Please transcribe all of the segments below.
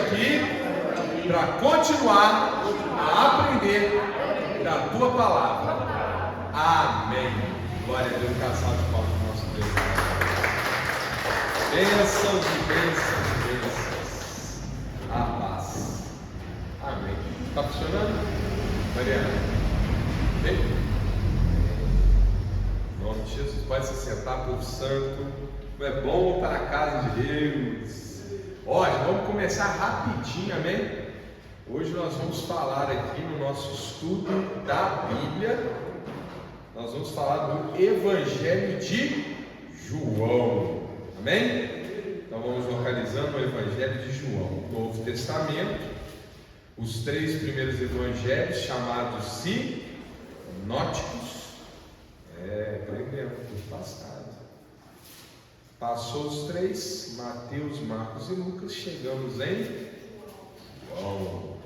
aqui para continuar a aprender da tua palavra. Amém. Glória a Deus, casal de palmas do nosso Deus. Bênçãos e bênçãos e bênçãos. A paz. Amém. Está funcionando? Mariana? Bem? Em nome de Jesus, pode se sentar, povo santo. Não é bom estar na casa de Deus. Olha, vamos começar rapidinho, amém? Hoje nós vamos falar aqui no nosso estudo da Bíblia. Nós vamos falar do Evangelho de João, amém? Então vamos localizando o Evangelho de João, Novo Testamento, os 3 primeiros evangelhos chamados sinóticos. Aprendemos tudo passado. Passou os 3, Mateus, Marcos e Lucas, chegamos em João,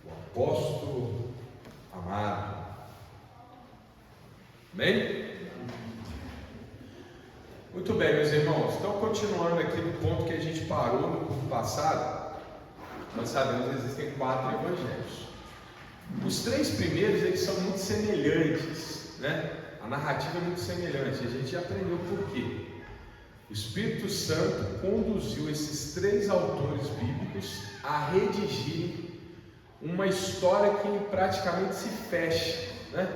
o apóstolo amado. Amém? Muito bem, meus irmãos. Então, continuando aqui no ponto que a gente parou no curso passado, nós sabemos que existem 4 evangelhos. Os 3 primeiros, eles são muito semelhantes, né? A narrativa é muito semelhante. A gente já aprendeu por quê. O Espírito Santo conduziu esses 3 autores bíblicos a redigir uma história que praticamente se fecha, né?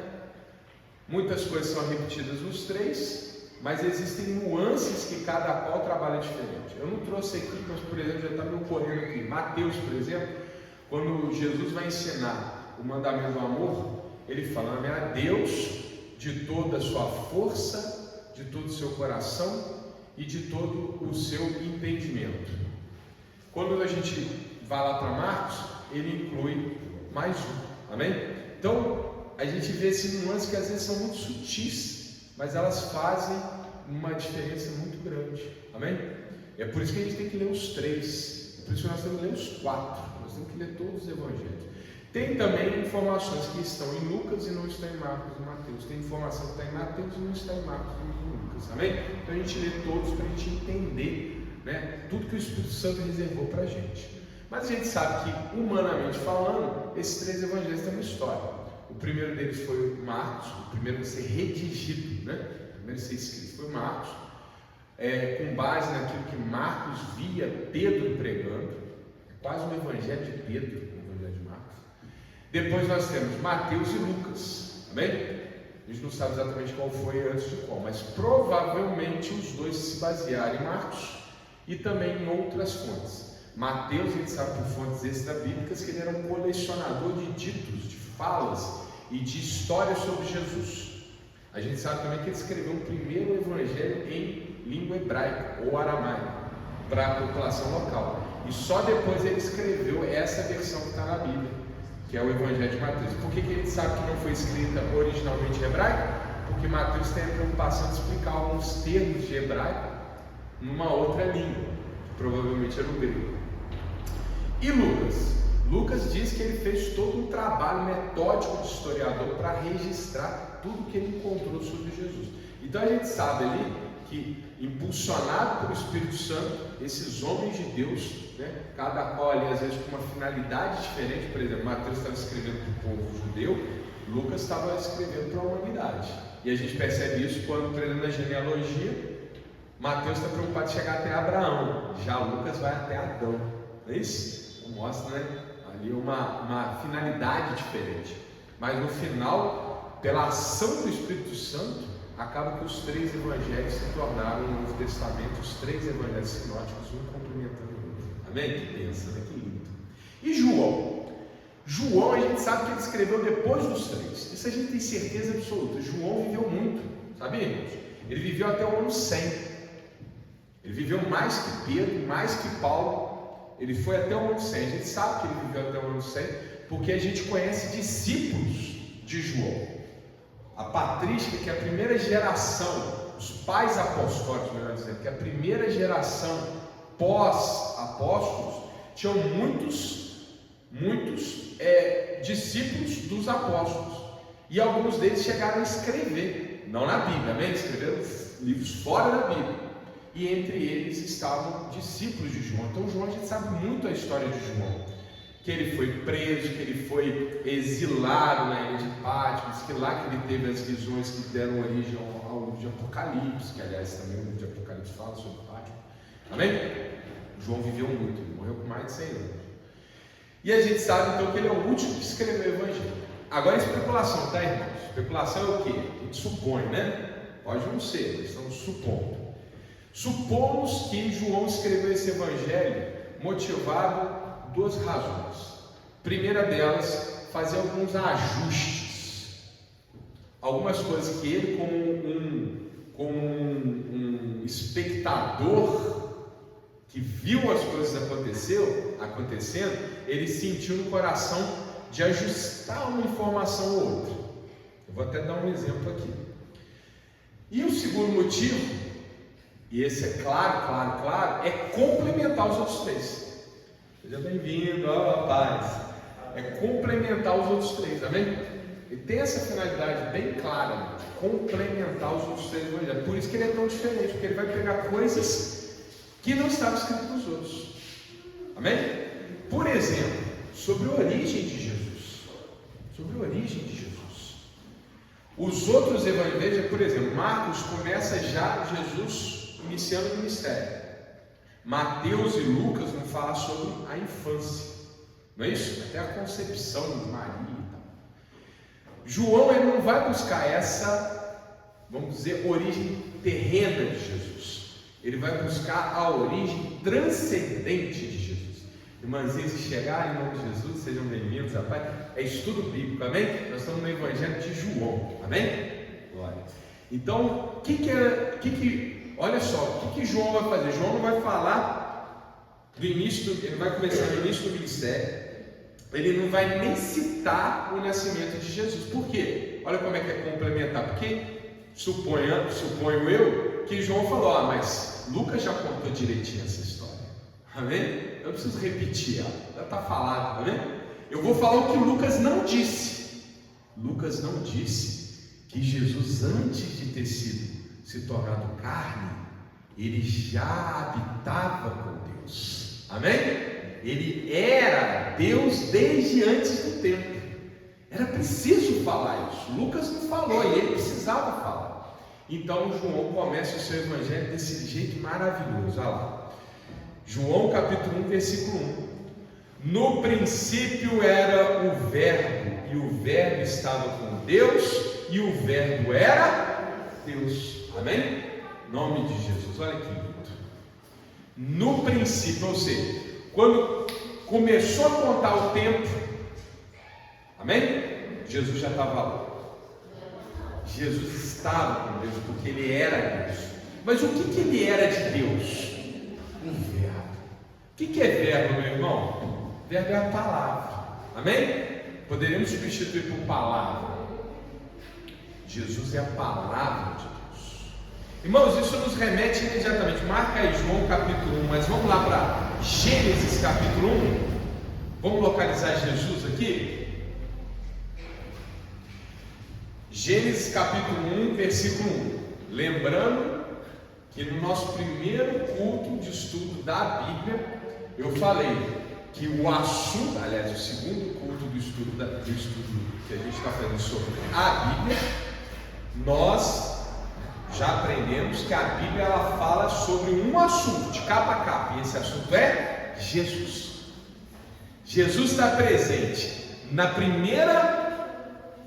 Muitas coisas são repetidas nos 3, mas existem nuances que cada qual trabalha diferente. Eu não trouxe aqui, mas por exemplo, já está me ocorrendo aqui. Mateus, por exemplo, quando Jesus vai ensinar o mandamento do amor, ele fala: ame a Deus de toda a sua força, de todo o seu coração e de todo o seu entendimento. Quando a gente vai lá para Marcos, ele inclui mais um, amém? Então, a gente vê esse nuance que às vezes são muito sutis, mas elas fazem uma diferença muito grande, amém? É por isso que a gente tem que ler os 3, é por isso que nós temos que ler os 4, nós temos que ler todos os evangelhos. Tem também informações que estão em Lucas e não estão em Marcos e Mateus. Tem informação que está em Mateus e não está em Marcos e em Lucas, amém? Então a gente lê todos para a gente entender, né, tudo que o Espírito Santo reservou para a gente. Mas a gente sabe que, humanamente falando, esses 3 evangelhos têm uma história. O primeiro deles foi Marcos, o primeiro a ser redigido, né? O primeiro a ser escrito foi Marcos, com base naquilo que Marcos via Pedro pregando. É quase um evangelho de Pedro, o evangelho de Marcos. Depois nós temos Mateus e Lucas, amém? A gente não sabe exatamente qual foi antes de qual, mas provavelmente os 2 se basearam em Marcos e também em outras fontes. Mateus, a gente sabe por fontes extra-bíblicas que ele era um colecionador de ditos, de falas e de histórias sobre Jesus. A gente sabe também que ele escreveu o primeiro evangelho em língua hebraica ou aramaica para a população local, e só depois ele escreveu essa versão que está na Bíblia, que é o Evangelho de Mateus. Por que a gente sabe que não foi escrita originalmente em hebraico? Porque Mateus tem a preocupação de explicar alguns termos de hebraico numa outra língua, que provavelmente era o grego. E Lucas diz que ele fez todo um trabalho metódico de historiador para registrar tudo que ele encontrou sobre Jesus. Então a gente sabe ali que, impulsionado pelo Espírito Santo, esses homens de Deus, né, cada qual ali às vezes com uma finalidade diferente. Por exemplo, Mateus estava escrevendo para o povo judeu, Lucas estava escrevendo para a humanidade. E a gente percebe isso quando, por exemplo, na genealogia, Mateus está preocupado em chegar até Abraão, já Lucas vai até Adão, não é isso? Mostra, né, ali uma finalidade diferente, mas no final, pela ação do Espírito Santo, acaba que os 3 evangelhos se tornaram no Novo Testamento, os 3 evangelhos sinóticos, um complementando o outro, amém? Que pensa, né? Que lindo. E João, a gente sabe que ele escreveu depois dos 3, isso a gente tem certeza absoluta. João viveu muito, sabia, irmãos? Ele viveu até o ano 100, ele viveu mais que Pedro, mais que Paulo. Ele foi até o ano 100, a gente sabe que ele viveu até o ano 100, porque a gente conhece discípulos de João. A patrística, que é a primeira geração, os pais apostólicos, melhor dizendo, que é a primeira geração pós-apóstolos, tinham muitos discípulos dos apóstolos. E alguns deles chegaram a escrever, não na Bíblia, amém? Escreveram livros fora da Bíblia. e entre eles estavam discípulos de João. Então João, a gente sabe muito a história de João, que ele foi preso, que ele foi exilado na ilha de Patmos, que lá que ele teve as visões que deram origem ao livro de Apocalipse, que aliás também o livro de Apocalipse fala sobre Patmos. Amém? João viveu muito, ele morreu com mais de 100 anos. E a gente sabe então que ele é o último que escreveu o Evangelho. Agora, especulação, tá, irmãos? Especulação é o quê? A gente supõe, né? Pode não ser, mas estamos supondo. Supomos que João escreveu esse Evangelho motivado por 2 razões. Primeira delas, fazer alguns ajustes, algumas coisas que ele, como um espectador que viu as coisas acontecendo, ele sentiu no coração de ajustar uma informação ou outra. Eu vou até dar um exemplo aqui. E o segundo motivo, e esse é claro, é complementar os outros 3. Seja bem-vindo, paz. É complementar os outros 3, amém? Ele tem essa finalidade bem clara, complementar os outros 3 evangelhos. Por isso que ele é tão diferente, porque ele vai pegar coisas que não estavam escritas nos outros. Amém? Por exemplo, sobre a origem de Jesus. Os outros evangelhos, por exemplo, Marcos começa já Jesus iniciando o ministério. Mateus e Lucas vão falar sobre a infância, não é isso? Até a concepção de Maria e tal. João, ele não vai buscar essa, vamos dizer, origem terrena de Jesus. Ele vai buscar a origem transcendente de Jesus. Irmãzinhos, se chegarem em nome de Jesus, sejam bem-vindos, rapaz. É estudo bíblico, amém? Nós estamos no Evangelho de João, amém? Glória. Então, olha só, o que João vai fazer? João não vai falar do início, ele vai começar no início do ministério, ele não vai nem citar o nascimento de Jesus. Por quê? Olha como é que é complementar. Porque suponho eu que João falou, mas Lucas já contou direitinho essa história, amém? Eu não preciso repetir ela, já está falado, amém? Eu vou falar o que Lucas não disse. Lucas não disse que Jesus, antes de ter se tornado carne, ele já habitava com Deus, amém? Ele era Deus desde antes do tempo. Era preciso falar isso. Lucas não falou e ele precisava falar. Então João começa o seu evangelho desse jeito maravilhoso. Olha lá, João capítulo 1, versículo 1. No princípio era o Verbo, e o Verbo estava com Deus, e o Verbo era Deus. Amém? Em nome de Jesus, olha que lindo. No princípio, ou seja, quando começou a contar o tempo, amém? Jesus já estava lá. Jesus estava com Deus, porque ele era Deus. Mas o que ele era de Deus? Um verbo. O que é verbo, meu irmão? Verbo é a palavra, amém? Poderíamos substituir por palavra. Jesus é a palavra de Deus. Irmãos, isso nos remete imediatamente. Marca aí João capítulo 1, mas vamos lá para Gênesis capítulo 1. Vamos localizar Jesus aqui? Gênesis capítulo 1, versículo 1. Lembrando que no nosso primeiro culto de estudo da Bíblia, eu falei que o assunto, aliás, o segundo culto do estudo que a gente está fazendo sobre a Bíblia, nós já aprendemos que a Bíblia ela fala sobre um assunto, de capa a capa, e esse assunto é Jesus. Jesus está presente na primeira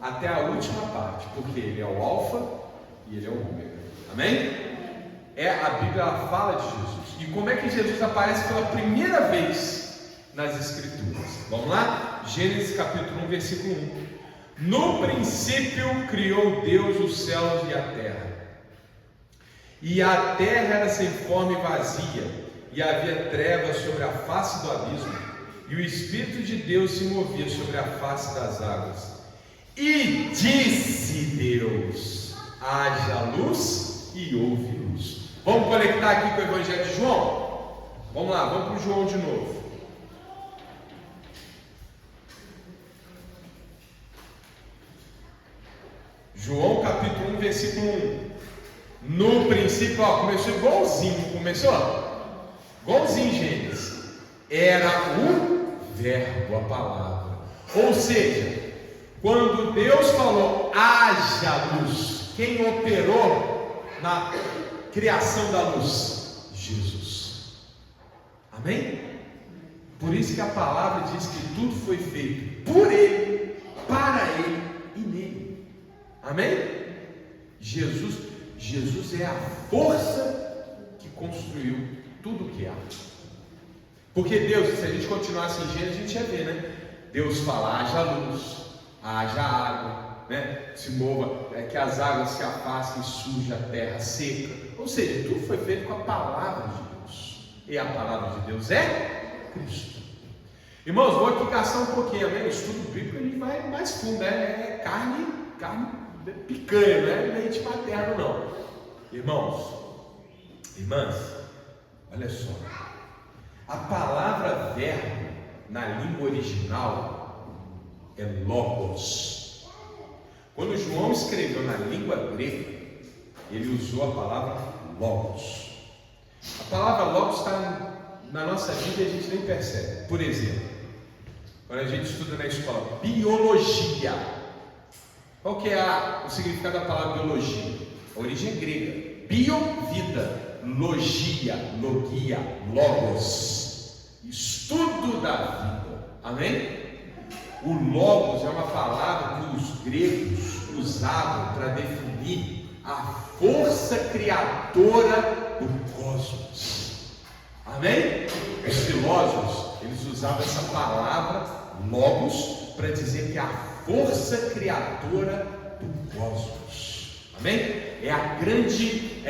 até a última parte, porque ele é o alfa e ele é o ômega, amém? A Bíblia ela fala de Jesus. E como é que Jesus aparece pela primeira vez nas Escrituras? Vamos lá? Gênesis capítulo 1, versículo 1. No princípio criou Deus os céus e a terra. E a terra era sem forma e vazia, e havia trevas sobre a face do abismo, e o Espírito de Deus se movia sobre a face das águas. E disse Deus: haja luz, e houve luz. Vamos conectar aqui com o Evangelho de João? Vamos lá, vamos para o João de novo. João capítulo 1, versículo 1. No princípio, ó, começou igualzinho, igualzinho, Gênesis. Era o verbo, a palavra. Ou seja, quando Deus falou, haja luz, quem operou na criação da luz? Jesus. Amém? Por isso que a palavra diz que tudo foi feito por Ele, para Ele e nele. Amém? Jesus é a força que construiu tudo o que há. Porque Deus, se a gente continuasse em Gênesis, a gente ia ver, né? Deus fala, haja luz, haja água, né? Se mova, que as águas se afastem, surja a terra seca. Ou seja, tudo foi feito com a palavra de Deus. E a palavra de Deus é Cristo. Irmãos, vou aqui caçar um pouquinho, amém? O estudo bíblico a gente vai mais fundo, né? É carne picanha, não é leite materno, não. Irmãos, irmãs, olha só. A palavra verbo na língua original é logos. Quando João escreveu na língua grega, ele usou a palavra logos. A palavra logos está na nossa vida e a gente nem percebe. Por exemplo, quando a gente estuda na escola biologia, qual que é o significado da palavra biologia? A origem é grega. Bio, vida. Logia, logia, logos. Estudo da vida. Amém? O logos é uma palavra que os gregos usavam para definir a força criadora do cosmos. Amém? Os filósofos, eles usavam essa palavra logos para dizer que é a força criadora do cosmos. Amém? É a grande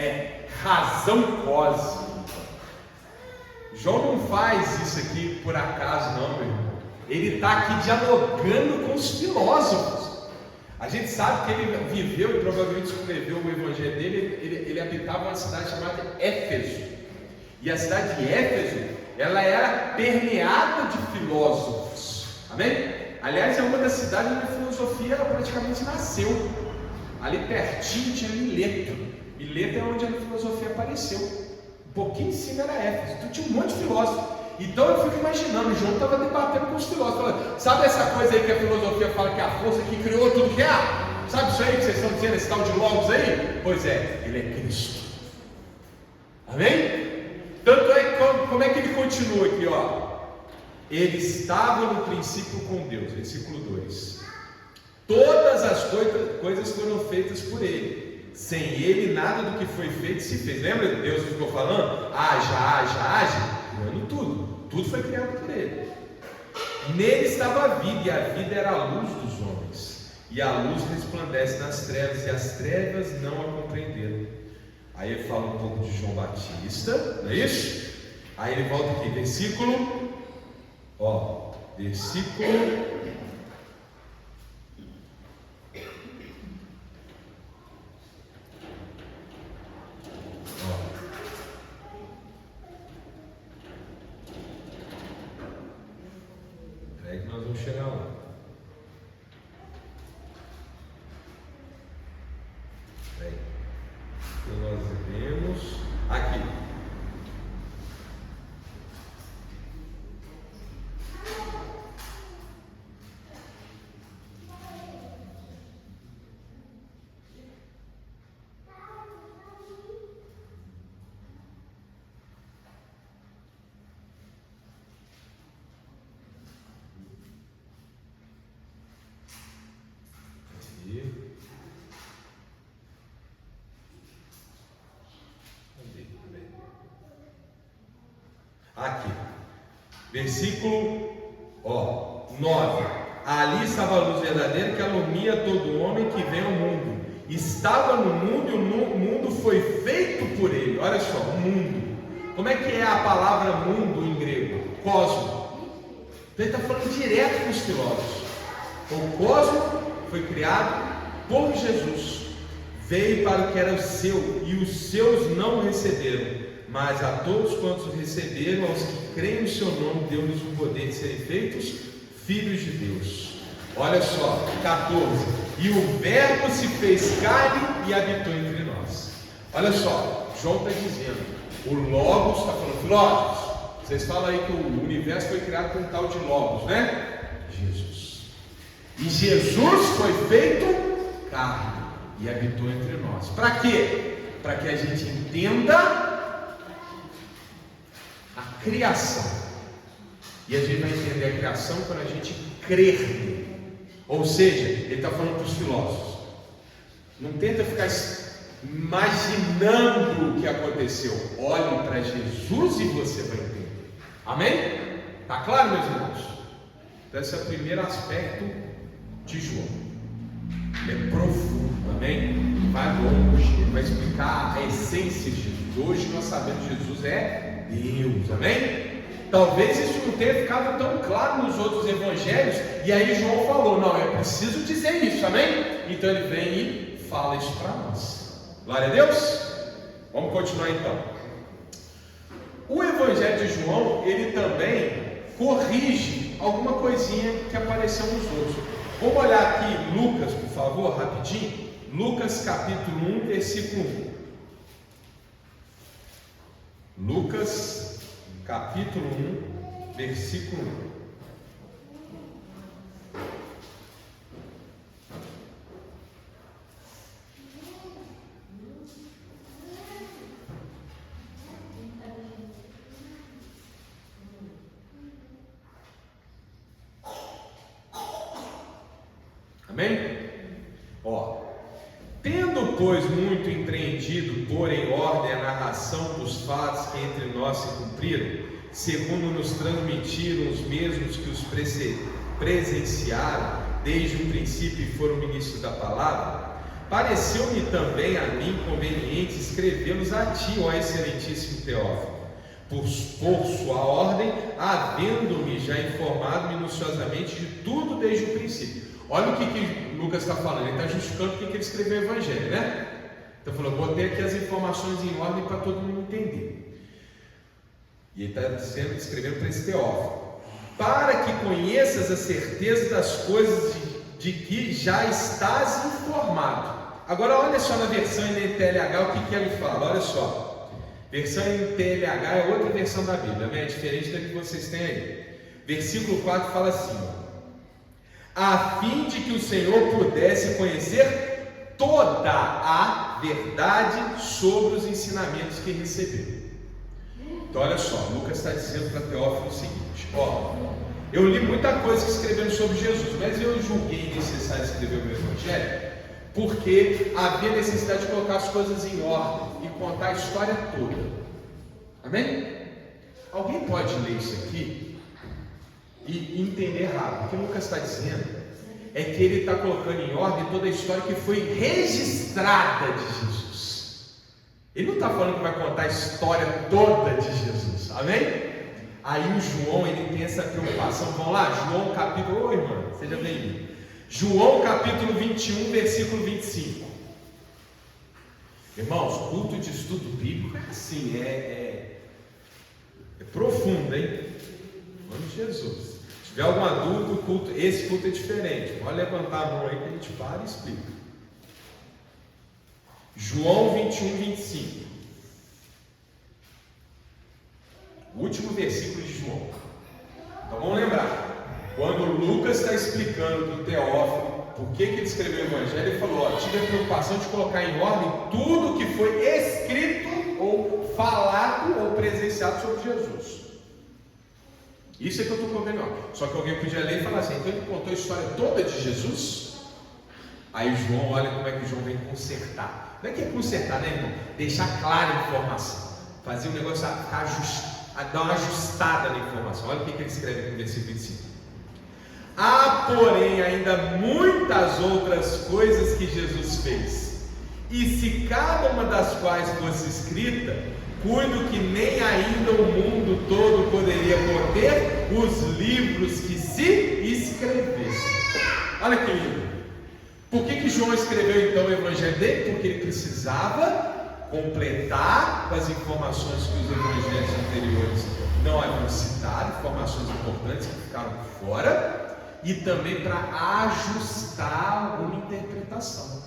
razão cósmica. João não faz isso aqui por acaso, não, meu irmão. Ele está aqui dialogando com os filósofos. A gente sabe que ele viveu e provavelmente escreveu o evangelho dele. Ele habitava uma cidade chamada Éfeso. E a cidade de Éfeso, ela era permeada de filósofos. Amém? Aliás, é uma das cidades onde a filosofia praticamente nasceu. Ali pertinho tinha Mileto. Mileto é onde a filosofia apareceu. Um pouquinho em cima era Éfeso. Então tinha um monte de filósofos. Então eu fico imaginando, João estava debatendo com os filósofos, falando, sabe essa coisa aí que a filosofia fala que é a força que criou tudo que há? Sabe isso aí que vocês estão dizendo, esse tal de logos aí? Pois é, ele é Cristo. Amém? Tanto é que, como é que ele continua aqui, ó? Ele estava no princípio com Deus, versículo 2. Todas as coisas foram feitas por ele. Sem ele nada do que foi feito se fez. Lembra que Deus ficou falando? Haja, criando tudo. Tudo foi criado por ele. Nele estava a vida, e a vida era a luz dos homens. E a luz resplandece nas trevas, e as trevas não a compreenderam. Aí ele fala um pouco de João Batista, não é isso? Aí ele volta aqui, versículo. Peraí que nós vamos chegar lá. Peraí. Então nós vemos aqui. Aqui, versículo 9. Ali estava a luz verdadeira que alumia todo homem que vem ao mundo. Estava no mundo e o mundo foi feito por ele. Olha só, o mundo. Como é que é a palavra mundo em grego? Cosmo. Então ele está falando direto com os filósofos. O cosmo foi criado por Jesus. Veio para o que era o seu e os seus não o receberam. Mas a todos quantos receberam, aos que creem no seu nome, deu-lhes o poder de serem feitos filhos de Deus. Olha só, 14. E o verbo se fez carne e habitou entre nós. Olha só, João está dizendo, o Logos está falando, Logos, vocês falam aí que o universo foi criado com um tal de Logos, né? Jesus. E Jesus foi feito carne e habitou entre nós. Para quê? Para que a gente entenda a criação. E a gente vai entender a criação quando a gente crer nele. Ou seja, ele está falando para os filósofos. Não tenta ficar imaginando o que aconteceu. Olhe para Jesus e você vai entender. Amém? Está claro, meus irmãos? Então esse é o primeiro aspecto de João. Ele é profundo, amém? Vai longe, ele vai explicar a essência de Jesus. Hoje nós sabemos que Jesus é Deus, amém? Talvez isso não tenha ficado tão claro nos outros evangelhos, e aí João falou, não, eu preciso dizer isso, amém? Então ele vem e fala isso para nós. Glória a Deus? Vamos continuar então. O evangelho de João, ele também corrige alguma coisinha que apareceu nos outros. Vamos olhar aqui Lucas, por favor, rapidinho. Lucas capítulo 1, versículo 1. Lucas capítulo 1, versículo 1. Amém? Ó, tendo, pois, muito empreendido pôr em ordem a narração dos fatos que entre nós se cumpriram, segundo nos transmitiram os mesmos que os presenciaram desde o princípio e foram ministros da palavra, pareceu-me também a mim conveniente escrevê-los a ti, ó excelentíssimo Teófilo, por sua ordem, havendo-me já informado minuciosamente de tudo desde o princípio. Olha o que Lucas está falando, ele está justificando porque ele escreveu o evangelho, né? Então falou, botei aqui as informações em ordem para todo mundo entender. E ele está escrevendo para esse Teófilo, para que conheças a certeza das coisas de que já estás informado. Agora olha só na versão NTLH o que ele fala, olha só. Versão NTLH é outra versão da Bíblia, né? É diferente da que vocês têm aí. Versículo 4 fala assim, ó, a fim de que o Senhor pudesse conhecer toda a verdade sobre os ensinamentos que recebeu. Então olha só, Lucas está dizendo para Teófilo o seguinte, ó, eu li muita coisa escrevendo sobre Jesus, mas eu julguei necessário escrever o meu evangelho, porque havia necessidade de colocar as coisas em ordem e contar a história toda. Amém? Alguém pode ler isso aqui e entender errado? O que Lucas está dizendo é que ele está colocando em ordem toda a história que foi registrada de Jesus. Ele não está falando que vai contar a história toda de Jesus, amém? Aí o João, ele tem essa preocupação. Vamos lá, João capítulo, oi irmã, seja bem-vindo. João capítulo 21, versículo 25. Irmãos, culto de estudo bíblico é assim, é profundo, hein? Em nome de Jesus. Se tiver alguma dúvida, esse culto é diferente. Pode levantar a mão aí que a gente para e explica. João 21, 25. O último versículo de João. Então vamos lembrar. Quando Lucas está explicando para o Teófilo por que ele escreveu o Evangelho, ele falou: ó, tive a preocupação de colocar em ordem tudo que foi escrito ou falado ou presenciado sobre Jesus. Isso é que eu estou colocando em ordem. Só que alguém podia ler e falar assim: então ele contou a história toda de Jesus? Aí João, olha como é que João vem consertar. Não é que é consertar, né, irmão? Deixar clara a informação. Fazer o negócio dar uma ajustada na informação. Olha o que ele escreve aqui no versículo 25. Há, porém, ainda muitas outras coisas que Jesus fez, e se cada uma das quais fosse escrita, cuido que nem ainda o mundo todo poderia conter os livros que se escrevessem. Olha que lindo. Por que João escreveu então o evangelho dele? Porque ele precisava completar com as informações que os evangelhos anteriores não haviam citado, informações importantes que ficaram fora, e também para ajustar alguma interpretação.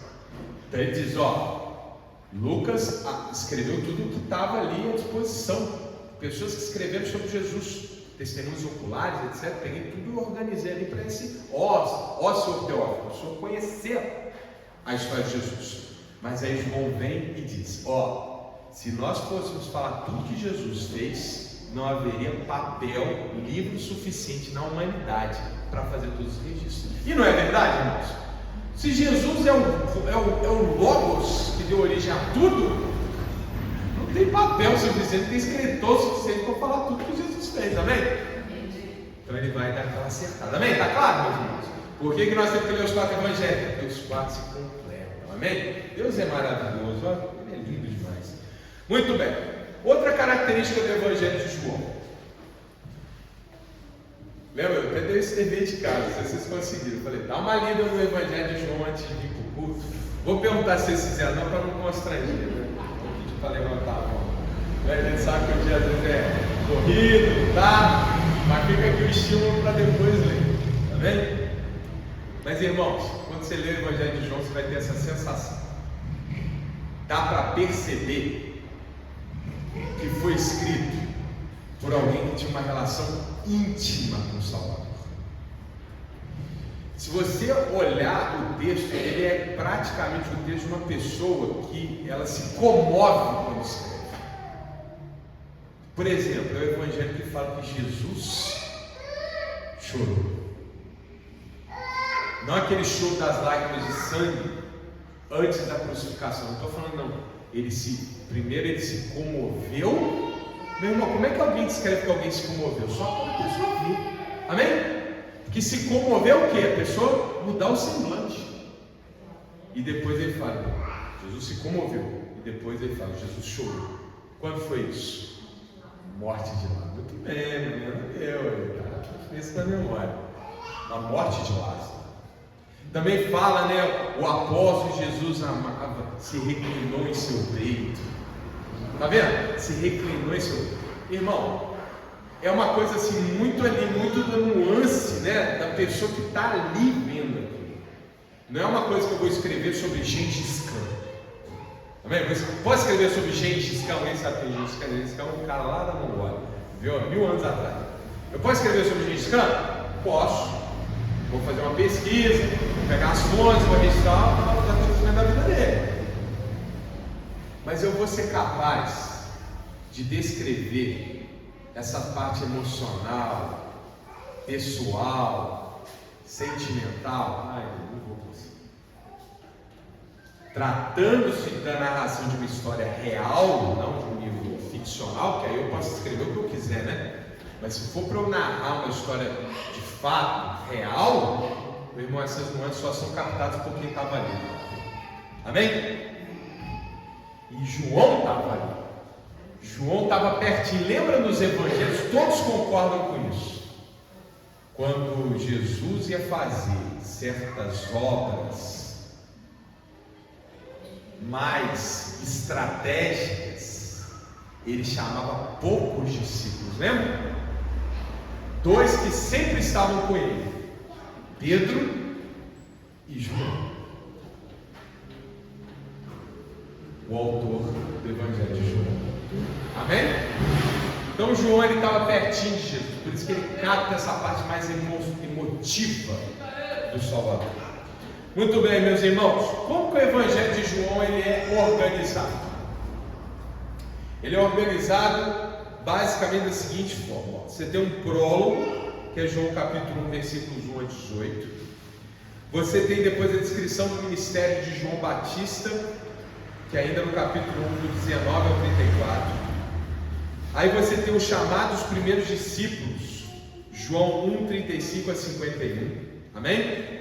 Então ele diz: ó, Lucas escreveu tudo o que estava ali à disposição. Pessoas que escreveram sobre Jesus, testemunhos oculares, etc. Peguei tudo e organizei ali para esse senhor Teófilo, o senhor conhecer a história de Jesus. Mas aí João vem e diz: se nós fôssemos falar tudo que Jesus fez, não haveria papel, livro suficiente na humanidade para fazer todos os registros. E não é verdade, irmãos? Se Jesus é o Logos que deu origem a tudo, não tem papel suficiente, não tem escritor suficiente para falar tudo que Jesus fez, amém? Então ele vai dar aquela acertada, amém? Está claro, meus irmãos? Por que nós temos que ler os 4 evangelhos? Porque os 4 se completam, amém? Deus é maravilhoso, ele é lindo demais. Muito bem, outra característica do evangelho de João. Lembra? Eu até dei esse dever de casa, se vocês conseguiram. Eu falei, dá uma lida no evangelho de João antes de vir para o culto. Vou perguntar se vocês fizeram, não, para não constranger, né? Para levantar a mão. A gente sabe que o dia às vezes é corrido, tá? Mas fica aqui o estímulo para depois ler, tá vendo? Mas irmãos, quando você lê o Evangelho de João, você vai ter essa sensação. Dá para perceber que foi escrito por alguém que tinha uma relação íntima com o Salvador. Se você olhar o texto, ele é praticamente o texto de uma pessoa que ela se comove quando escreve. Por exemplo, é o evangelho que fala que Jesus chorou. Não aquele choro das lágrimas de sangue antes da crucificação. Não estou falando não. Primeiro ele se comoveu. Meu irmão, como é que alguém descreve que alguém se comoveu? Só quando a pessoa viu. Amém? Que se comoveu o quê? A pessoa mudar o semblante. E depois ele fala, Jesus se comoveu. E depois ele fala, Jesus chorou. Quando foi isso? Morte de Lázaro. Muito bem, menino. Está fresco na memória. A morte de Lázaro. Também fala, né? O apóstolo Jesus amava, se reclinou em seu peito. Está vendo? Se reclinou em seu peito. Irmão, é uma coisa assim, muito ali, muito da nuance, né? Da pessoa que está ali vendo aquilo. Não é uma coisa que eu vou escrever sobre Gengis Khan. Amém? Pode escrever sobre Gengis Khan? Alguém sabe quem é Gengis Khan? Gengis Khan é um cara lá da Mongólia, viu? Há 1000 anos atrás. Eu posso escrever sobre Gengis Khan? Posso. Vou fazer uma pesquisa, vou pegar as fontes, vou registrar os acontecimentos da vida dele. Mas eu vou ser capaz de descrever essa parte emocional, pessoal, sentimental? Ai, eu não vou conseguir. Tratando-se da narração de uma história real, não de um livro ficcional, que aí eu posso escrever o que eu quiser, né? Mas se for para eu narrar uma história de fato, real, meu irmão, essas nuances só são captadas por quem estava ali. Amém? E João estava ali. João estava pertinho. Lembra nos evangelhos? Todos concordam com isso. Quando Jesus ia fazer certas obras mais estratégicas, ele chamava poucos discípulos. Lembra? 2 que sempre estavam com ele: Pedro e João, o autor do Evangelho de João. Amém? Então João, ele estava pertinho de Jesus, por isso que ele capta essa parte mais emotiva do Salvador. Muito bem, meus irmãos, como que o Evangelho de João ele é organizado? Ele é organizado basicamente da seguinte forma: você tem um prólogo, que é João capítulo 1, versículos 1 a 18. Você tem depois a descrição do ministério de João Batista, que é ainda no capítulo 1, do 19 ao 34. Aí você tem o chamado dos primeiros discípulos, João 1, 35 a 51. Amém?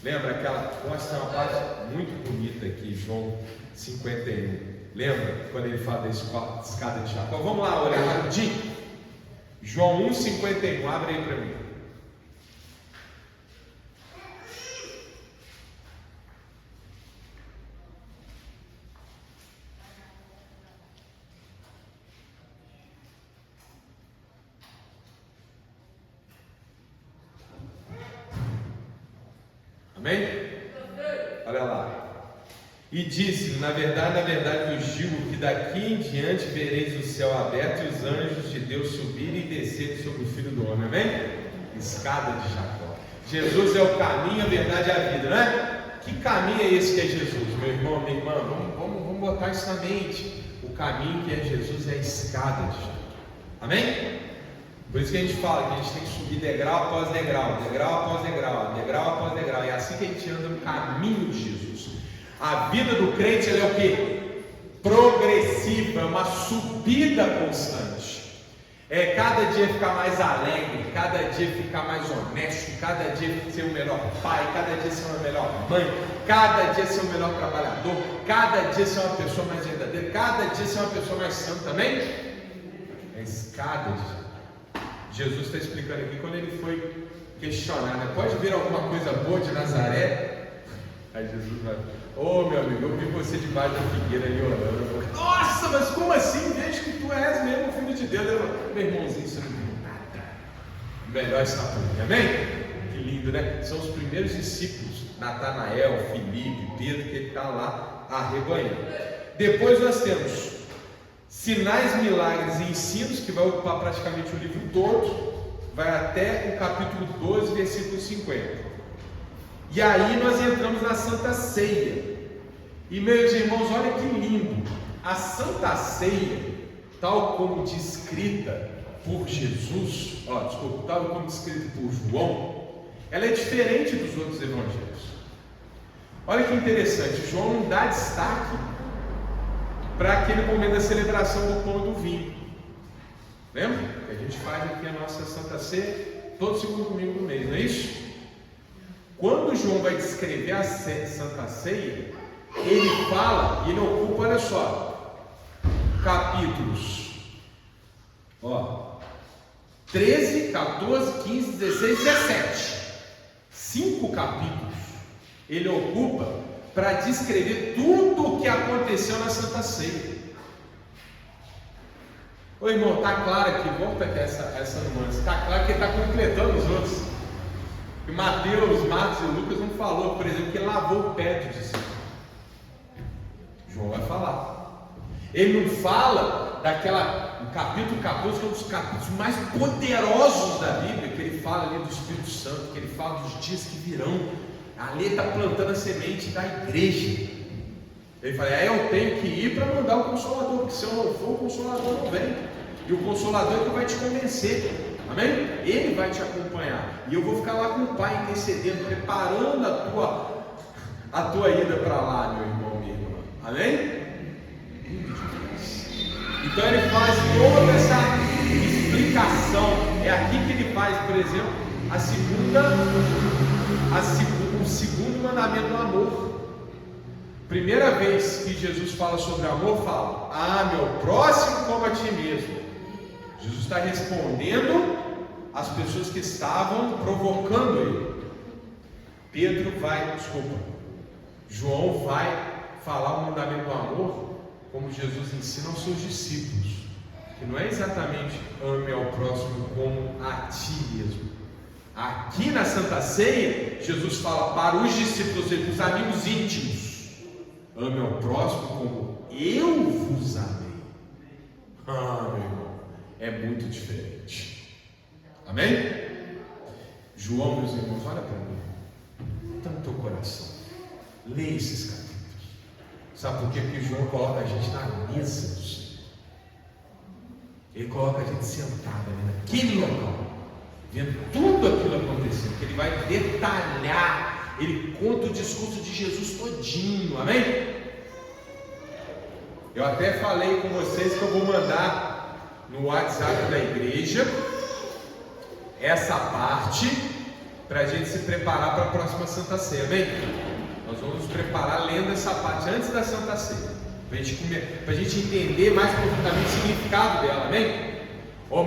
Lembra aquela, mostra uma parte muito bonita aqui, João 51. Lembra quando ele fala da escada de Jacó? Vamos lá olhar rapidinho. João 1, 51. Abre aí para mim. Amém? Olha lá. E disse: na verdade vos digo que daqui em diante vereis o céu aberto e os anjos de Deus subirem e descerem sobre o Filho do Homem. Amém? Escada de Jacó. Jesus é o caminho, a verdade e a vida, não é? Que caminho é esse que é Jesus, meu irmão, minha irmã? Vamos botar isso na mente. O caminho que é Jesus é a escada de Jacó. Amém? Por isso que a gente fala que a gente tem que subir degrau após degrau, degrau após degrau, degrau após degrau. É assim que a gente anda no caminho de Jesus. A vida do crente, ela é o quê? Progressiva, é uma subida constante. É cada dia ficar mais alegre, cada dia ficar mais honesto, cada dia ser o melhor pai, cada dia ser uma melhor mãe, cada dia ser o melhor trabalhador, cada dia ser uma pessoa mais verdadeira, cada dia ser uma pessoa mais santa também. É a escada de Jesus está explicando aqui quando ele foi questionado, né? Pode vir alguma coisa boa de Nazaré? Aí Jesus vai: ô meu amigo, eu vi você debaixo da figueira ali orando. Nossa, mas como assim? Vejo que tu és mesmo o Filho de Deus. Eu falo: meu irmãozinho, você não viu nada. Melhor está por mim, amém? Que lindo, né? São os primeiros discípulos, Natanael, Filipe, Pedro, que ele está lá arrebanhando. Depois nós temos sinais, milagres e ensinos, que vai ocupar praticamente o livro todo, vai até o capítulo 12, versículo 50. E aí nós entramos na Santa Ceia. E meus irmãos, olha que lindo. A Santa Ceia, tal como descrita por Jesus, tal como descrita por João, ela é diferente dos outros evangelhos. Olha que interessante, João não dá destaque para aquele momento da celebração do pão e do vinho. Lembra? Que a gente faz aqui a nossa Santa Ceia todo segundo domingo do mês, não é isso? Quando João vai descrever a Santa Ceia, ele fala, e ele ocupa, olha só, capítulos 13, 14, 15, 16, 17. 5 capítulos ele ocupa para descrever tudo o que aconteceu na Santa Ceia. Ô irmão, está claro aqui, volta aqui essa nuance, está claro que ele está completando os outros. E Mateus, Marcos e Lucas não falou, por exemplo, que ele lavou o pé do discípulo. João vai falar. Ele não fala o capítulo 14, que é um dos capítulos mais poderosos da Bíblia, que ele fala ali do Espírito Santo, que ele fala dos dias que virão. Ali ele está plantando a semente da igreja. Ele fala: eu tenho que ir para mandar o Consolador, porque se eu não for, o Consolador não vem. E o Consolador é que vai te convencer. Amém? Ele vai te acompanhar. E eu vou ficar lá com o Pai intercedendo, preparando a tua ida para lá, meu irmão, minha irmã. Amém? Então ele faz toda essa explicação. É aqui que ele faz, por exemplo, o segundo mandamento do amor. Primeira vez que Jesus fala sobre amor, fala: meu próximo como a ti mesmo. Jesus está respondendo às pessoas que estavam provocando ele. João vai falar o mandamento do amor como Jesus ensina aos seus discípulos, que não é exatamente ame ao próximo como a ti mesmo. Aqui na Santa Ceia, Jesus fala para os discípulos, os amigos íntimos: ame ao próximo como eu vos amei. Meu irmão, é muito diferente. Amém? João, meus irmãos, olha para mim, está no teu coração, leia esses capítulos. Sabe por quê? Porque João coloca a gente na mesa do Senhor. Ele coloca a gente sentado ali naquele local, vendo tudo aquilo acontecendo, que ele vai detalhar. Ele conta o discurso de Jesus todinho. Amém? Eu até falei com vocês que eu vou mandar no WhatsApp da igreja essa parte para a gente se preparar para a próxima Santa Ceia. Amém? Nós vamos nos preparar lendo essa parte antes da Santa Ceia, para a gente entender mais profundamente o significado dela. Amém?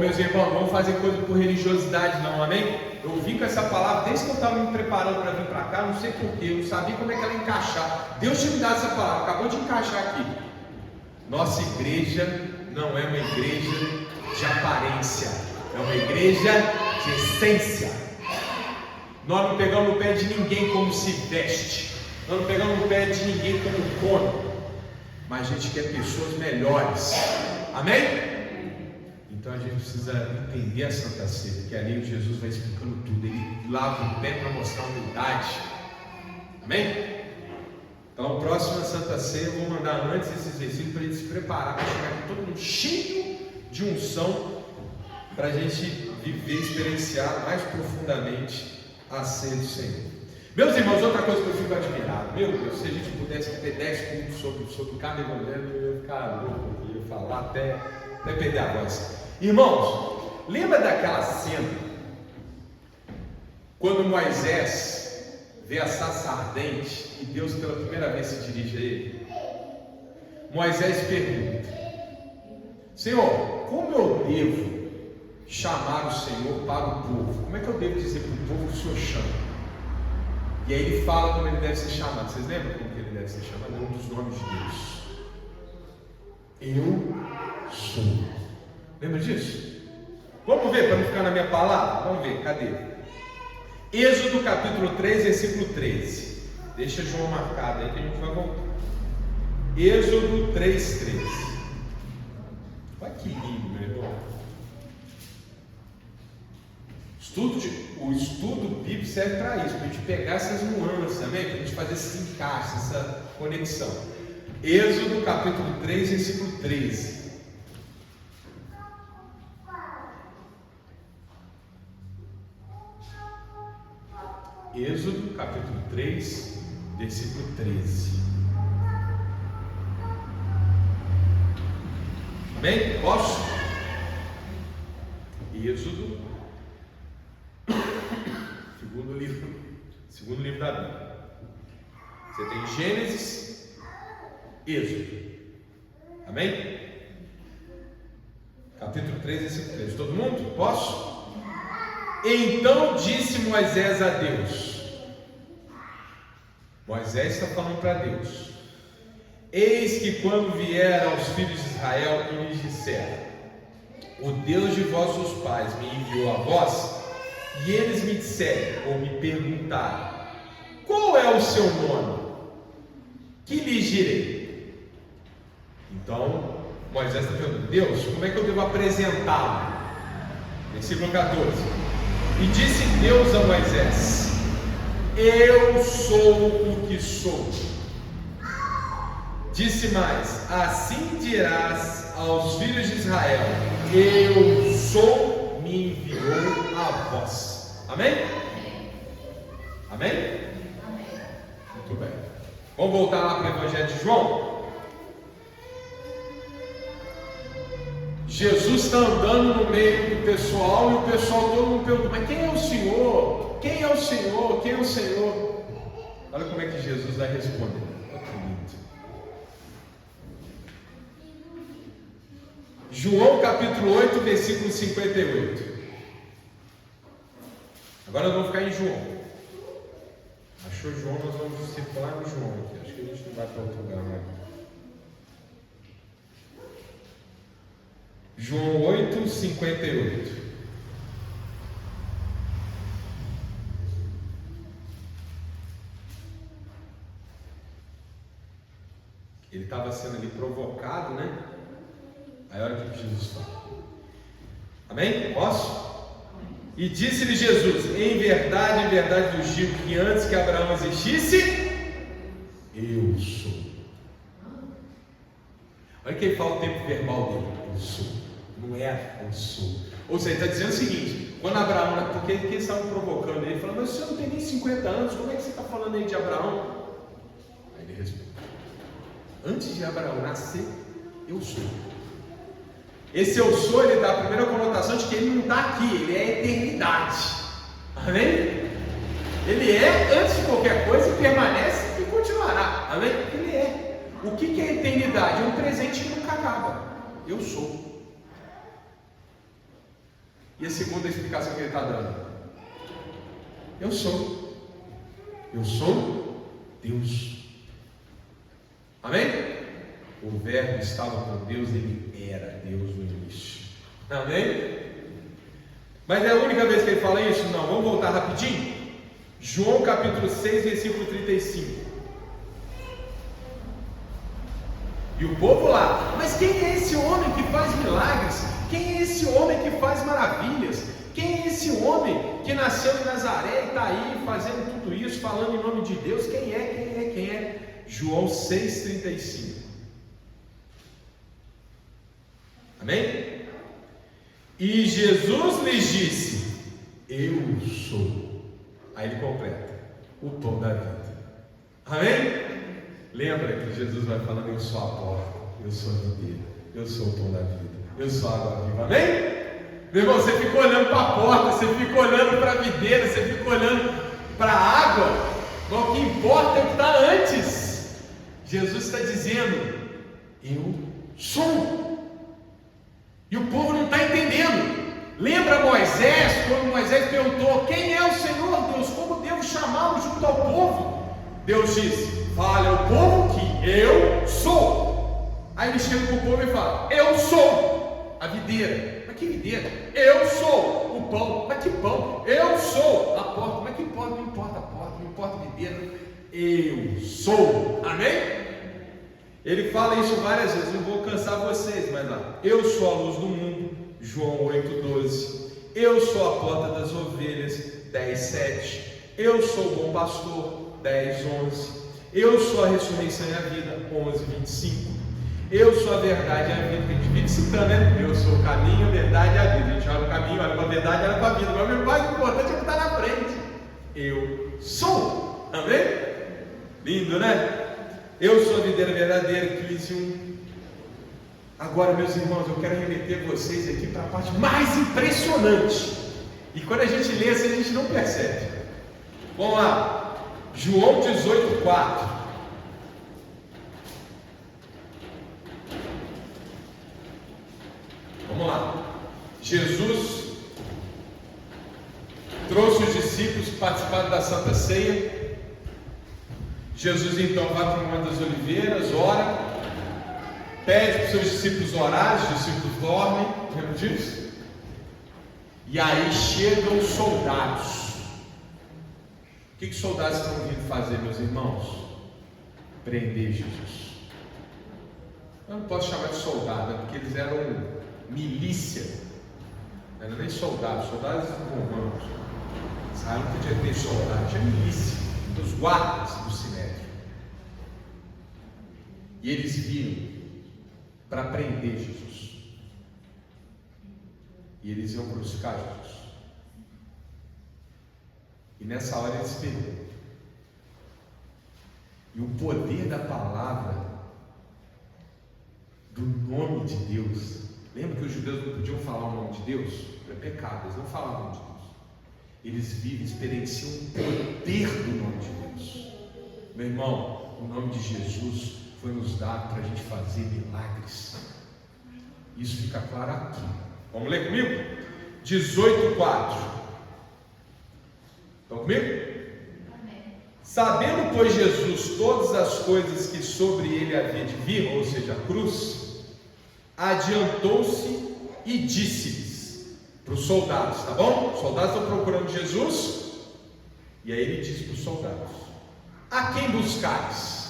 Meus irmãos, não vamos fazer coisa por religiosidade não. Amém? Eu vim com essa palavra desde que eu estava me preparando para vir para cá, não sei porquê, eu não sabia como é que ela ia encaixar. Deus tinha me dado essa palavra, acabou de encaixar aqui. Nossa igreja não é uma igreja de aparência, é uma igreja de essência. Nós não pegamos no pé de ninguém como se veste, Nós não pegamos no pé de ninguém como come, mas a gente quer pessoas melhores. Amém? Então a gente precisa entender a Santa Ceia, porque ali Jesus vai explicando tudo. Ele lava o pé para mostrar humildade. Amém? Então, próxima Santa Ceia, eu vou mandar antes esses versículos para a gente se preparar para chegar aqui todo mundo cheio de unção, para a gente viver, experienciar mais profundamente a ceia do Senhor. Meus irmãos, outra coisa que eu fico admirado, meu Deus, se a gente pudesse ter 10 cultos sobre cada evangelho, eu ia ficar louco, eu ia falar até perder a voz. Irmãos, lembra daquela cena quando Moisés vê a sarça ardente e Deus pela primeira vez se dirige a ele? Moisés pergunta: Senhor, como eu devo chamar o Senhor para o povo? Como é que eu devo dizer para o povo que o Senhor chama? E aí ele fala como ele deve ser chamado. Vocês lembram como que ele deve ser chamado? É um dos nomes de Deus. Eu sou. Lembra disso? Vamos ver, para não ficar na minha palavra? Vamos ver, cadê? Êxodo capítulo 3, versículo 13. Deixa João marcado aí que a gente vai voltar. Êxodo 3, 13. Olha que lindo, meu irmão. O estudo bíblico serve para isso, para a gente pegar essas nuances, amém? Para a gente fazer esse encaixe, essa conexão. Êxodo capítulo 3, versículo 13. Êxodo capítulo 3, versículo 13. Amém? Posso? Êxodo, segundo livro da Bíblia. Você tem Gênesis, Êxodo. Amém? Capítulo 3, versículo 13. Todo mundo? Posso? Então disse Moisés a Deus. Moisés está falando para Deus: eis que quando vier aos filhos de Israel e lhes disser: o Deus de vossos pais me enviou a vós, e eles me disserem ou me perguntarem: qual é o seu nome? Que lhes direi? Então Moisés está perguntando: Deus, como é que eu devo apresentá-lo? Versículo 14. E disse Deus a Moisés: eu sou o que sou. Disse mais: assim dirás aos filhos de Israel: eu sou, me enviou a vós. Amém? Amém? Muito bem. Vamos voltar lá para o Evangelho de João. Jesus está andando no meio do pessoal e o pessoal todo mundo pergunta: mas quem é o Senhor? Quem é o Senhor? Quem é o Senhor? Olha como é que Jesus vai responder. Olha que lindo. João capítulo 8, versículo 58. Agora nós vamos ficar em João. Achou João? Nós vamos circular no João aqui. Acho que a gente não vai para outro lugar, né? João 8, 58. Ele estava sendo ali provocado, né? Aí olha o que Jesus fala. Amém? Posso? E disse-lhe Jesus: em verdade vos digo que antes que Abraão existisse, eu sou. Olha que ele fala o tempo verbal dele: eu sou. Não é eu sou. Ou seja, ele está dizendo o seguinte: quando Abraão, porque eles estavam provocando ele, falando: mas você não tem nem 50 anos, como é que você está falando aí de Abraão? Aí ele responde: antes de Abraão nascer, eu sou. Esse eu sou, ele dá a primeira conotação de que ele não está aqui, ele é a eternidade. Amém? Ele é antes de qualquer coisa, permanece e continuará. Amém? Ele é. O que é a eternidade? É um presente que nunca acaba. Eu sou. E a segunda explicação que ele está dando: eu sou. Eu sou Deus. Amém? O verbo estava com Deus, ele era Deus no início. Amém? Mas é a única vez que ele fala isso? Não, vamos voltar rapidinho. João capítulo 6, versículo 35. E o povo lá, mas quem é esse homem que faz milagres? Quem é esse homem que faz maravilhas? Quem é esse homem que nasceu em Nazaré e está aí fazendo tudo isso, falando em nome de Deus? Quem é? João 6,35. Amém? E Jesus lhes disse: eu sou. Aí ele completa: o pão da vida. Amém? Lembra que Jesus vai falando: eu sou a porta, eu sou a videira, eu sou o pão da vida, eu sou a água viva. Amém? Meu irmão, você fica olhando para a porta, você fica olhando para a videira, você fica olhando para a água, mas o que importa é o que está antes. Jesus está dizendo: eu sou. E o povo não está entendendo. Lembra Moisés, quando Moisés perguntou: quem é o Senhor Deus? Como devo chamá-lo junto ao povo? Deus disse: fale ao povo que eu sou. Aí ele chega para o povo e fala: eu sou a videira. Mas que videira? Eu sou o pão. Mas que pão? Eu sou a porta. Mas que porta? Não importa a porta, não importa a videira. Eu sou. Amém? Ele fala isso várias vezes. Não vou cansar vocês, mas lá: eu sou a luz do mundo. João 8,12. Eu sou a porta das ovelhas. 10,7. Eu sou o bom pastor. 10,11. Eu sou a ressurreição e a vida. 11,25. Eu sou a verdade e a vida. Que a gente vive citando, né? Eu sou o caminho, a verdade e a vida. A gente olha o caminho, olha para a verdade, olha para a vida. Mas o mais importante é o que está na frente. Eu sou. Amém? Lindo, né? Eu sou a videira verdadeira. 15:1. Agora, meus irmãos, eu quero remeter vocês aqui para a parte mais impressionante. E quando a gente lê assim, a gente não percebe. Vamos lá. João 18,4. Vamos lá. Jesus trouxe os discípulos que participaram da Santa Ceia. Jesus então vai para o Monte das Oliveiras, ora, pede para os seus discípulos orar, os discípulos dormem, lembra disso? E aí chegam os soldados. O que os soldados estão vindo fazer, meus irmãos? Prender Jesus. Eu não posso chamar de soldado, né? Porque eles eram milícia, não era nem soldados romanos. Israel não podia ter soldado, tinha milícia, os guardas do sinédrio. E eles viram para prender Jesus, e eles iam crucificar Jesus. E nessa hora eles perderam. E o poder da palavra, do nome de Deus. Lembra que os judeus não podiam falar o nome de Deus? É pecado, eles não falavam o nome de Deus. Eles vivem, experienciam o poder do nome de Deus. Meu irmão, o nome de Jesus foi nos dado para a gente fazer milagres. Isso fica claro aqui. Vamos ler comigo? 18,4. Estão comigo? Amém. Sabendo, pois, Jesus todas as coisas que sobre ele havia de vir, ou seja, a cruz, adiantou-se e disse-lhes para os soldados, tá bom? Os soldados estão procurando Jesus, e aí ele diz para os soldados: a quem buscares?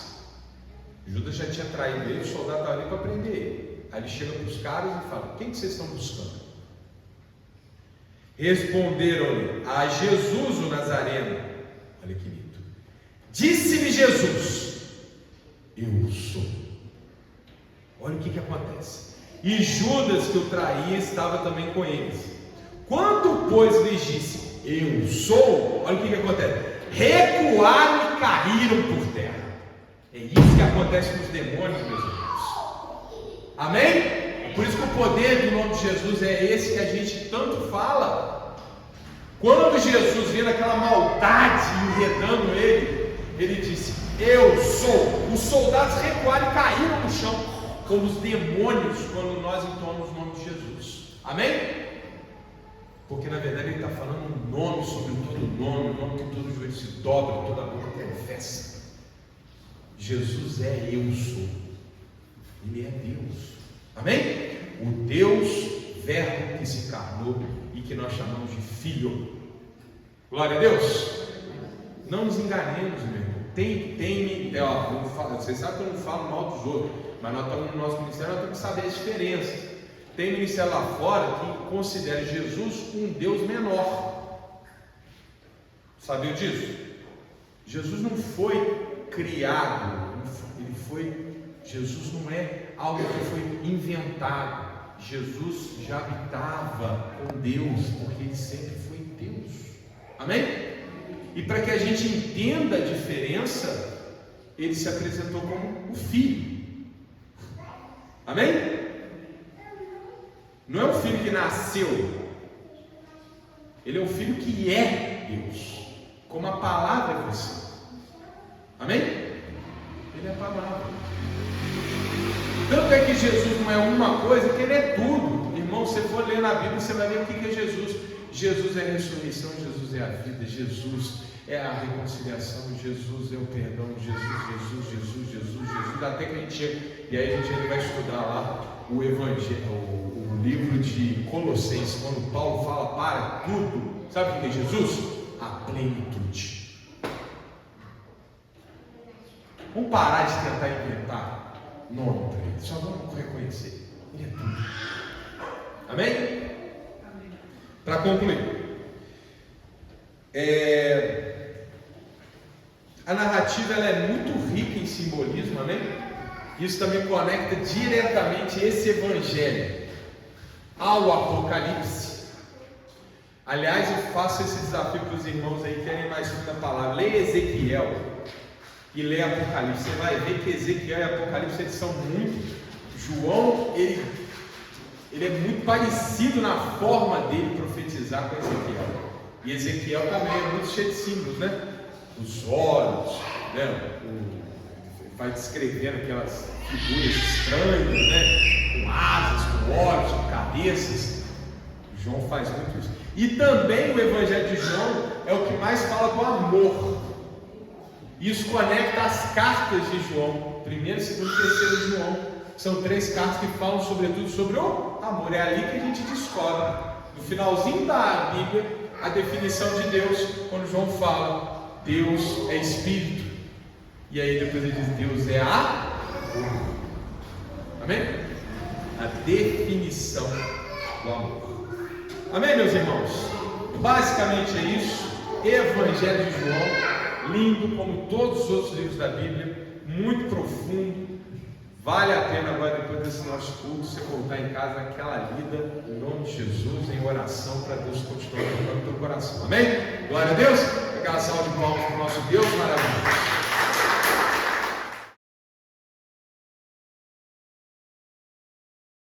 Judas já tinha traído ele, o soldado estava ali para prender ele. Aí ele chega para os caras e fala: quem que vocês estão buscando? Responderam-lhe: a Jesus o Nazareno. Olha que lindo. Disse-lhe Jesus: eu sou. Olha o que acontece. E Judas, que o traía, estava também com eles. Quando, pois, lhes disse: eu sou, olha o que acontece. Recuaram e caíram por terra. É isso que acontece com os demônios, meus irmãos. Amém? Por isso que o poder do nome de Jesus é esse que a gente tanto fala. Quando Jesus vê aquela maldade enredando ele, ele disse: eu sou. Os soldados recuaram e caíram no chão, como os demônios, quando nós entoamos o nome de Jesus. Amém? Porque na verdade ele está falando um nome sobre todo nome, um nome que todo joelho se dobra, toda boca confessa. Jesus é eu sou. Ele é Deus. Amém? O Deus Verbo que se encarnou e que nós chamamos de Filho. Glória a Deus. Não nos enganemos, meu irmão. Vocês sabem que eu não falo mal dos outros, mas nós estamos no nosso ministério, nós temos que saber as diferenças. Tem ministério lá fora que considera Jesus um Deus menor. Sabia disso? Jesus não foi criado, Jesus não é algo que foi inventado. Jesus já habitava com Deus, porque Ele sempre foi Deus. Amém? E para que a gente entenda a diferença, Ele se apresentou como o Filho. Amém? Não é um filho que nasceu, Ele é um filho que é Deus, como a palavra é você. Amém? Ele é a palavra. Tanto é que Jesus não é uma coisa, que Ele é tudo. Irmão, se você for ler na Bíblia, você vai ver o que é Jesus. Jesus é a ressurreição, Jesus é a vida, Jesus é a reconciliação, Jesus é o perdão, Jesus, até que a gente chega, e aí a gente vai estudar lá o Evangelho, o livro de Colossenses, quando Paulo fala para tudo, sabe o que é Jesus? A plenitude. Vamos parar de tentar inventar nome para Ele, só vamos reconhecer, Ele é tudo. Amém? Para concluir, a narrativa ela é muito rica em simbolismo, amém? Isso também conecta diretamente esse evangelho ao Apocalipse. Aliás, eu faço esse desafio para os irmãos aí que querem mais fundo da palavra. Leia Ezequiel e leia Apocalipse. Você vai ver que Ezequiel e Apocalipse eles são muito. João, ele é muito parecido na forma dele profetizar com Ezequiel. E Ezequiel também é muito cheio de símbolos, né? Os olhos, né? Vai descrevendo aquelas figuras estranhas, né? Com asas, com olhos, com cabeças. João faz muito isso. E também o Evangelho de João é o que mais fala do amor. Isso conecta as cartas de João, 1º, 2º e 3º João. São 3 cartas que falam sobretudo sobre o amor. É ali que a gente descobre, no finalzinho da Bíblia, a definição de Deus, quando João fala, Deus é Espírito. E aí depois ele diz, Deus é amor. Amém? A definição do amor. Amém, meus irmãos? Basicamente é isso. Evangelho de João, lindo como todos os outros livros da Bíblia, muito profundo. Vale a pena agora, depois desse nosso culto, você voltar em casa naquela lida, em nome de Jesus, em oração, para Deus continuar tocando o teu coração. Amém? Glória a Deus. Aquela salva de palmas para o nosso Deus maravilhoso.